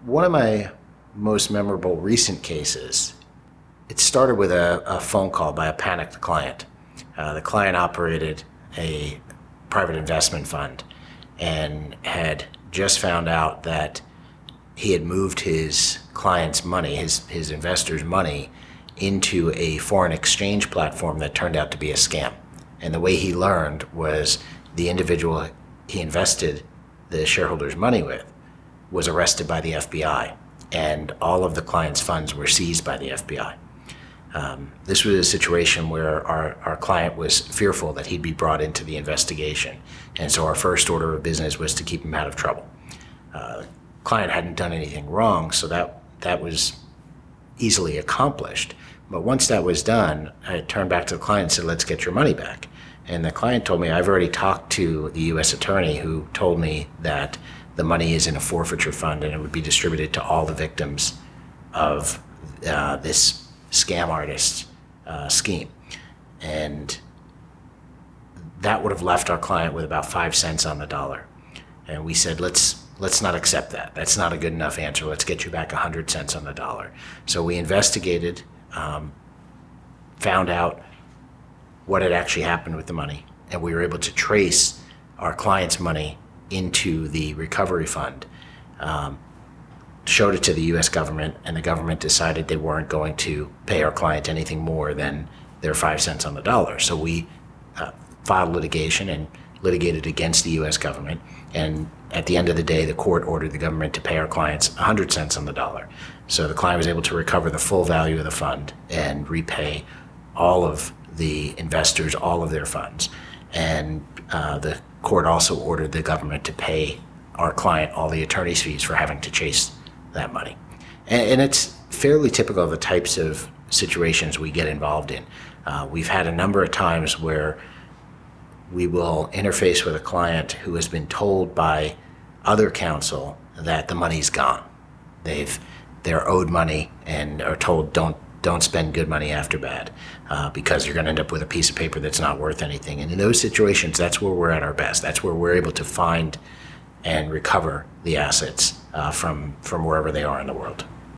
One of my most memorable recent cases, it started with a phone call by a panicked client. The client operated a private investment fund and had just found out that he had moved his client's money, his investor's money, into a foreign exchange platform that turned out to be a scam. And the way he learned was the individual he invested the shareholders' money with was arrested by the FBI, and all of the client's funds were seized by the FBI. This was a situation where our client was fearful that he'd be brought into the investigation, and so our first order of business was to keep him out of trouble. Client hadn't done anything wrong, so that was easily accomplished. But once that was done, I turned back to the client and said, let's get your money back. And the client told me, I've already talked to the U.S. attorney who told me that the money is in a forfeiture fund and it would be distributed to all the victims of this scam artist scheme. And that would have left our client with about 5 cents on the dollar. And we said, let's not accept that. That's not a good enough answer. Let's get you back 100 cents on the dollar. So we investigated, found out what had actually happened with the money, and we were able to trace our client's money into the recovery fund, showed it to the U.S. government, and the government decided they weren't going to pay our client anything more than their 5 cents on the dollar. So we filed litigation and litigated against the U.S. government, and at the end of the day, the court ordered the government to pay our clients 100 cents on the dollar. So the client was able to recover the full value of the fund and repay all of the investors all of their funds. And the court also ordered the government to pay our client all the attorney's fees for having to chase that money. And it's fairly typical of the types of situations we get involved in. We've had a number of times where we will interface with a client who has been told by other counsel that the money's gone. They're owed money and are told don't spend good money after bad, because you're going to end up with a piece of paper that's not worth anything. And in those situations, that's where we're at our best. That's where we're able to find and recover the assets from wherever they are in the world.